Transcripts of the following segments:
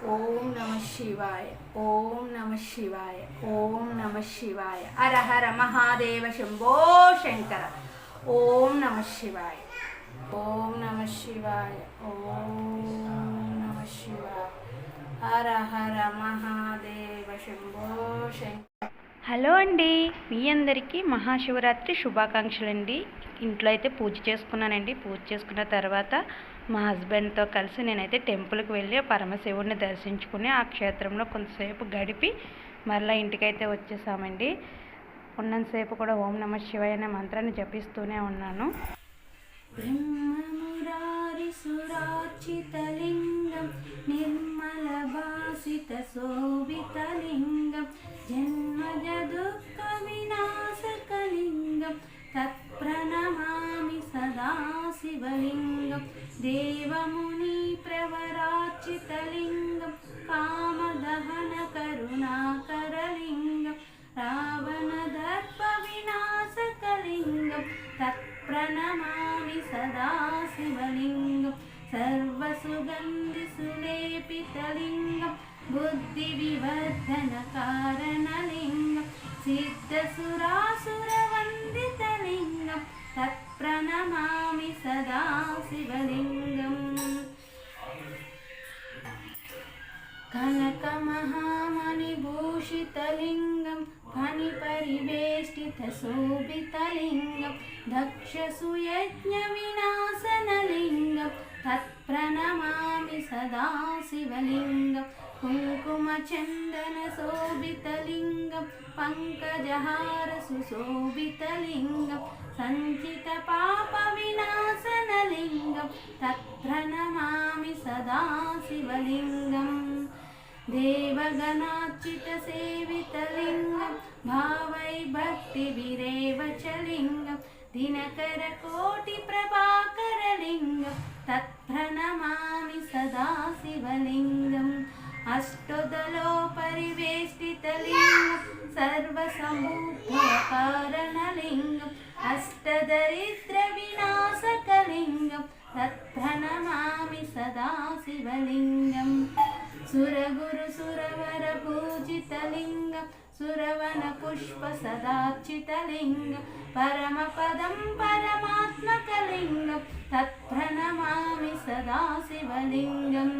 ఓం నమ శివాయ. ఓం నమ శివాయ. ఓం నమ శివాయ. హర హర మహాదేవ శంభో శంకర. ఓం నమ శివాయ. ఓం నమ శివాయ. ఓం నమ శివాయ. హర హర మహాదేవ శంభో శంకర. హలో అండి, మీ అందరికీ మహాశివరాత్రి శుభాకాంక్షలు అండి. ఇంట్లో అయితే పూజ చేసుకున్నానండి. పూజ చేసుకున్న తర్వాత మా హస్బెండ్తో కలిసి నేనైతే టెంపుల్కి వెళ్ళి పరమశివుడిని దర్శించుకుని ఆ క్షేత్రంలో కొంతసేపు గడిపి మరలా ఇంటికైతే వచ్చేసామండి. ఉన్నంతసేపు కూడా ఓం నమ శివాయ అనే మంత్రాన్ని జపిస్తూనే ఉన్నాను. బ్రహ్మమురారిసురార్చితలింగం నిర్మలభాసితశోభితలింగం జన్మజ దుఃఖ వినాశకలింగం తత్ప్రణమామి సదా శివలింగం దేవముని ప్రవరార్చితలింగం కామదహన కరుణాకరలింగం రావణదర్ప వినాశకలింగం తత్ప్రణమామి సదా శివలింగం సర్వసుగంధి సులేపితలింగం బుద్ధివివర్ధన కారణలింగం సిద్ధసురాసురవందితలింగం తత్ప్రణమామి సదా శివలింగం కనకమహామణిభూషితలింగం ఫణిపరివేష్టితశోభితలింగం దక్షసుయజ్ఞవినాశనలింగం తత్ప్రణమామి సదా శివలింగం కుంకుమచందనశోభితలింగం పంకజహార సుశోభితలింగం సంచితపాపవినాశనలింగం తత్ప్రణమామి సదా శివలింగం దేవగణార్చితసేవితలింగం భావైర్భక్తివిరేవచలింగం దినకరకోటిప్రభాకరలింగం తత్ప్రణమామి సదా శివలింగం అష్టదలోపరివేష్టితలింగం సర్వసముద్భవకారణలింగం అష్టదరిద్రవినాశకలింగం తత్ప్రణమామి సదా శివలింగం సురగురు సురవర పూజితలింగం సురవన పుష్ప సదార్చితలింగం పరమపదం పరమాత్మకలింగం తత్ప్రణమామి సదా శివలింగం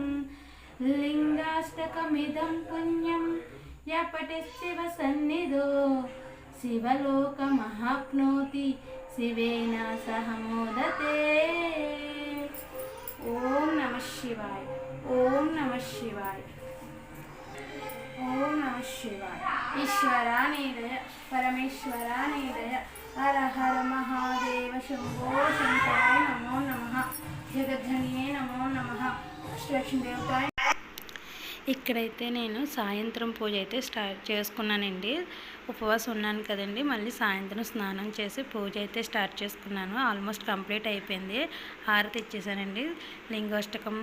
లింగాష్టకమిదం పుణ్యం యపఠే శివ సన్నిధో శివలోకమహాప్నోతి శివేన సహ మోదతే. ఓం నమ శివాయ. ఓం నమ శివాయ. ఓం నమ శివాయ. ఈశ్వరా నీదయ పరమేశ్వరా నీదయ హర హర మహాదేవ శంభో శంకరాయ నమో నమః. జగద్ధనియే నమో నమః. అష్టలక్ష్మీదేవతాయ. ఇక్కడైతే నేను సాయంత్రం పూజ అయితే స్టార్ట్ చేసుకున్నానండి. ఉపవాసం ఉన్నాను కదండి, మళ్ళీ సాయంత్రం స్నానం చేసి పూజ అయితే స్టార్ట్ చేసుకున్నాను. ఆల్మోస్ట్ కంప్లీట్ అయిపోయింది. హారతి ఇచ్చేసానండి. లింగాష్టకం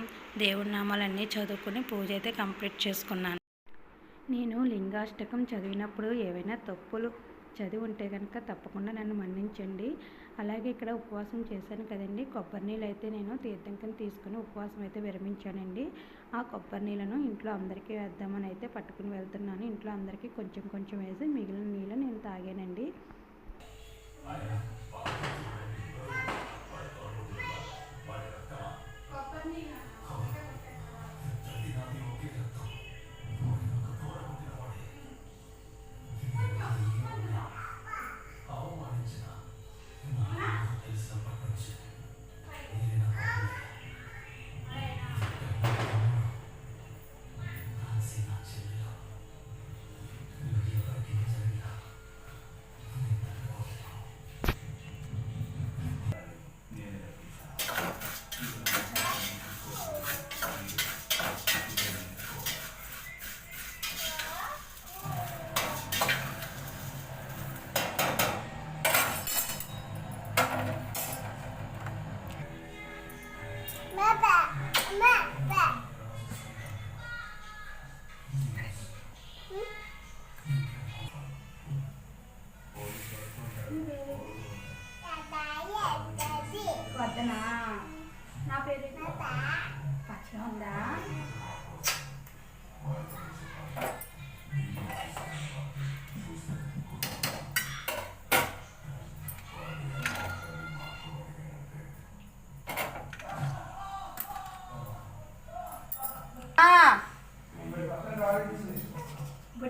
దేవుడి నామాలన్నీ చదువుకుని పూజ అయితే కంప్లీట్ చేసుకున్నాను. నేను లింగాష్టకం చదివినప్పుడు ఏవైనా తప్పులు చదివి ఉంటే కనుక తప్పకుండా నన్ను మన్నించండి. అలాగే ఇక్కడ ఉపవాసం చేశాను కదండి, కొబ్బరి నీళ్ళు అయితే నేను తీర్థం కింద తీసుకుని ఉపవాసం అయితే విరమించానండి. ఆ కొబ్బరి నీళ్ళను ఇంట్లో అందరికీ వేద్దామని అయితే పట్టుకుని వెళ్తున్నాను. ఇంట్లో అందరికీ కొంచెం కొంచెం వేసి మిగిలిన నీళ్ళు నేను తాగానండి.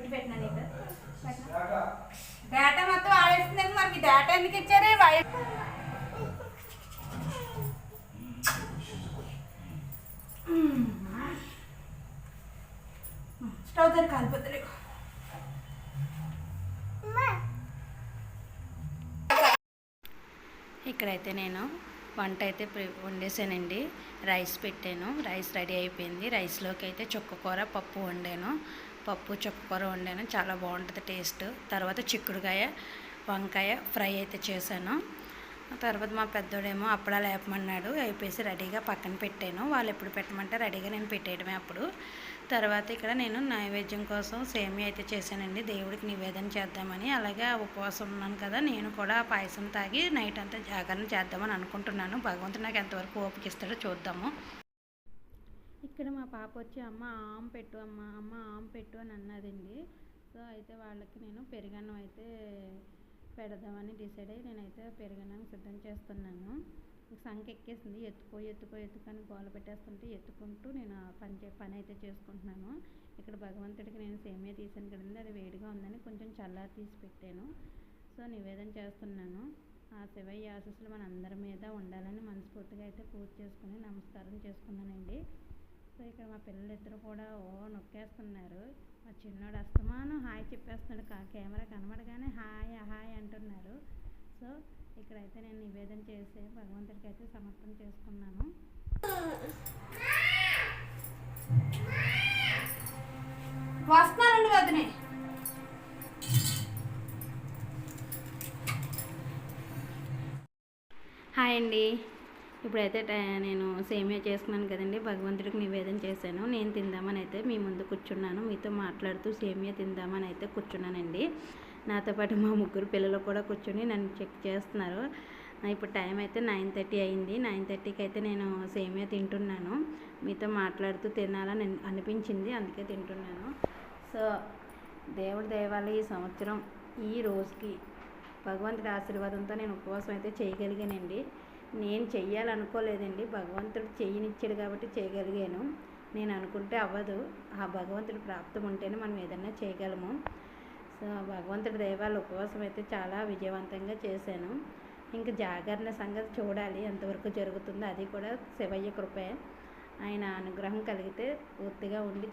ఇది పెట్టినా నీకు డేటా మొత్తం ఆడేస్తుందని మనకి డేటా ఎందుకు ఇచ్చారు స్టవ్ దగ్గర కాలిపోతుంది. ఇక్కడైతే నేను వంట అయితే వండేసానండి. రైస్ పెట్టాను, రైస్ రెడీ అయిపోయింది. రైస్లోకి అయితే చుక్కకూర పప్పు వండాను, పప్పు చుక్కకూర వండాను, చాలా బాగుంటుంది టేస్ట్. తర్వాత చిక్కుడుకాయ వంకాయ ఫ్రై అయితే చేశాను. తర్వాత మా పెద్దోడేమో అప్పడాలు వేపమన్నాడు, అయిపోయి రెడీగా పక్కన పెట్టాను. వాళ్ళు ఎప్పుడు పెట్టమంటే రెడీగా నేను పెట్టేయడమే అప్పుడు. తర్వాత ఇక్కడ నేను నైవేద్యం కోసం సేమియా అయితే చేశానండి, దేవుడికి నివేదన చేద్దామని. అలాగే ఉపవాసం ఉన్నాను కదా, నేను కూడా పాయసం తాగి నైట్ అంతా జాగరణ చేద్దామని అనుకుంటున్నాను. భగవంతుడు నాకు ఎంతవరకు ఓపిక ఇస్తాడో చూద్దాము. ఇక్కడ మా పాప వచ్చి అమ్మ ఆమ్ పెట్టు, అమ్మ ఆమ్ పెట్టు అని అన్నదండి. సో అయితే వాళ్ళకి నేను పెరుగన్నం అయితే పెడదామని డిసైడ్ అయ్యి నేనైతే పెరుగన్నం సిద్ధం చేస్తున్నాను. సంఖ్య ఎక్కేసింది, ఎత్తుకొని గోల పెట్టేస్తుంటే ఎత్తుకుంటూ నేను పని అయితే చేసుకుంటున్నాను. ఇక్కడ భగవంతుడికి నేను సేమియా తీసాను కదండి, అది వేడిగా ఉందని కొంచెం చల్లారి తీసి పెట్టాను. సో నివేదన చేస్తున్నాను. ఆ శివయ్య ఆశీస్సులు మన అందరి మీద ఉండాలని మనస్ఫూర్తిగా అయితే పూజ చేసుకుని నమస్కారం చేసుకున్నానండి. సో ఇక్కడ మా పిల్లలిద్దరూ కూడా నొక్కేస్తున్నారు. మా చిన్నోడు అస్తమానం హాయ్ చెప్పేస్తున్నాడు, కెమెరా కనబడగానే హాయ్ హాయ్ అంటున్నారు. సో ఇక్కడైతే నేను నివేదన చేసి భగవంతుడికి అయితే సమర్పణ చేసుకున్నాను. వస్తున్నానండి వదినే. హాయ్ అండి. ఇప్పుడైతే నేను సేమియా చేసుకున్నాను కదండి, భగవంతుడికి నివేదన చేశాను. నేను తిందామని అయితే మీ ముందు కూర్చున్నాను, మీతో మాట్లాడుతూ సేమియా తిందామని అయితే కూర్చున్నానండి. నాతో పాటు మా ముగ్గురు పిల్లలు కూడా కూర్చొని నన్ను చెక్ చేస్తున్నారు. ఇప్పుడు టైం అయితే 9:30 అయింది. 9:30కి అయితే నేను సేమియా తింటున్నాను. మీతో మాట్లాడుతూ తినాలని అనిపించింది, అందుకే తింటున్నాను. సో దేవుడి దయ వల్ల ఈ సంవత్సరం ఈ రోజుకి భగవంతుడి ఆశీర్వాదంతో నేను ఉపవాసం అయితే చేయగలిగానండి. నేను చెయ్యాలనుకోలేదండి, భగవంతుడు చెయ్యనిచ్చాడు కాబట్టి చేయగలిగాను. నేను అనుకుంటే అవ్వదు, ఆ భగవంతుడి ప్రాప్తం ఉంటేనే మనం ఏదన్నా చేయగలము. సో భగవంతుడి దయ వల్ల ఉపవాసం అయితే చాలా విజయవంతంగా చేశాను. ఇంకా జాగరణ సంగతి చూడాలి ఎంతవరకు జరుగుతుందో, అది కూడా శివయ్య కృపే. ఆయన అనుగ్రహం కలిగితే పూర్తిగా ఉండి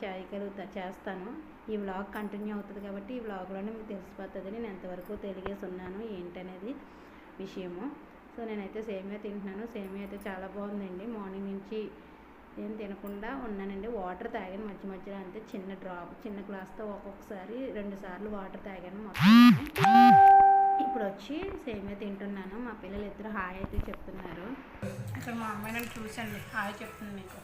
చేస్తాను. ఈ వ్లాగ్ కంటిన్యూ అవుతుంది కాబట్టి ఈ వ్లాగ్లోనే మీకు తెలిసిపోతుంది నేను ఎంతవరకు తెలియజేసి ఉన్నాను ఏంటనేది విషయము. సో నేనైతే సేమియా తింటున్నాను. సేమియా అయితే చాలా బాగుందండి. మార్నింగ్ నుంచి ఏం తినకుండా ఉన్నానండి. వాటర్ తాగాను మధ్య మధ్యలో, అంతే చిన్న గ్లాస్తో ఒక్కొక్కసారి 2 సార్లు వాటర్ తాగాను మొత్తం. ఇప్పుడు వచ్చి సేమియా తింటున్నాను. మా పిల్లలు ఇద్దరు హాయ్ అయితే చెప్తున్నారు. ఇక్కడ మా అమ్మాయి నన్ను చూసండి హాయ్ చెప్తుంది మీకు.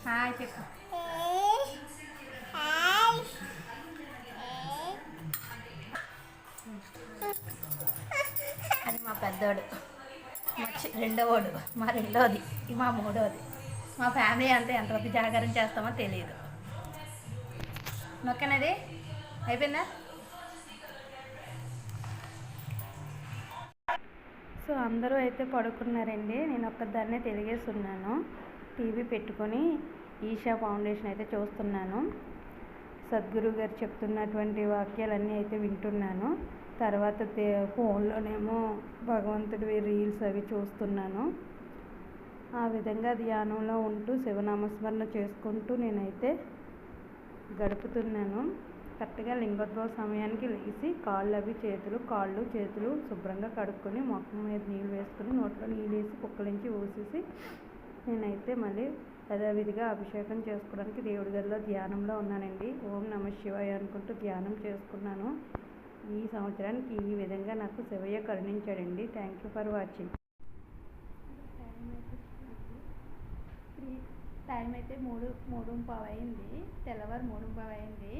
హాయ్ చెప్పు. అది మా పెద్దోడు, మా రెండోవాడు, మా రెండోది, మా మూడోది. మా ఫ్యామిలీ అంతా ఎంతవరకు జాగరణ చేస్తామో తెలియదు. నొక్కనది అయిపోయిందా? సో అందరూ అయితే పడుకున్నారండి. నేను ఒక్కదాన్నే తెలియజేస్తున్నాను. టీవీ పెట్టుకొని ఈషా ఫౌండేషన్ అయితే చూస్తున్నాను. సద్గురు గారు చెప్తున్నటువంటి వాక్యాలన్నీ అయితే వింటున్నాను. తర్వాత ఫోన్లోనేమో భగవంతుడివి రీల్స్ అవి చూస్తున్నాను. ఆ విధంగా ధ్యానంలో ఉంటూ శివనామస్మరణ చేసుకుంటూ నేనైతే గడుపుతున్నాను. కరెక్ట్గా లింగోద్భవ సమయానికి లేచి కాళ్ళు చేతులు శుభ్రంగా కడుక్కొని మొఖం మీద నీళ్ళు వేసుకొని నోట్లో నీళ్ళు వేసి పుక్కలించి ఊసేసి నేనైతే మళ్ళీ యథావిధిగా అభిషేకం చేసుకోవడానికి దేవుడి గదిలో ధ్యానంలో ఉన్నానండి. ఓం నమః శివాయ అనుకుంటూ ధ్యానం చేసుకున్నాను. ఈ సంవత్సరానికి ఈ విధంగా నాకు శివయ్య కరుణించాడండి. Thank you for watching. Time అయితే 3:15 అయింది, తెల్లవారు 3:15 అయింది.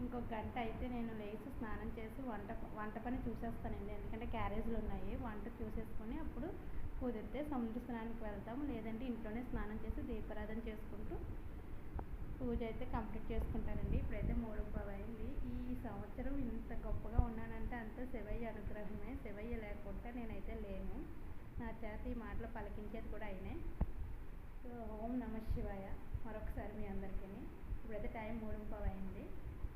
ఇంకొక గంట అయితే నేను లేచి స్నానం చేసి వంట పని చూసేస్తానండి. ఎందుకంటే క్యారేజీలు ఉన్నాయి, వంట చూసేసుకొని అప్పుడు కుదిరితే సముద్ర స్నానానికి వెళ్తాం, లేదంటే ఇంట్లోనే స్నానం చేసి దీపారాధన చేసుకుంటూ పూజ అయితే కంప్లీట్ చేసుకుంటానండి. ఇప్పుడైతే 3:15 అయింది. ఈ సంవత్సరం ఇంత గొప్పగా ఉన్నానంటే అంతా శివయ్య అనుగ్రహమే. శివయ్య లేకుంటే నేనైతే లేను. నా చేత ఈ మాటలు పలికించేది కూడా ఆయనే. శివాయ. మరొకసారి మీ అందరికీ ఇప్పుడైతే టైం 3:15 అయింది.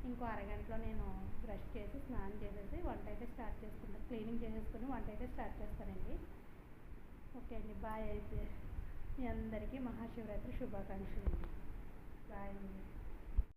ఇంకో అరగంటలో నేను బ్రష్ చేసి స్నానం చేసేసి వంట అయితే స్టార్ట్ చేసుకుంటాను. క్లీనింగ్ చేసేసుకుని వంట అయితే స్టార్ట్ చేస్తానండి. ఓకే అండి, బాయ్. అయితే మీ అందరికీ మహాశివరాత్రి శుభాకాంక్షలు అండి. బాయ్ అండి.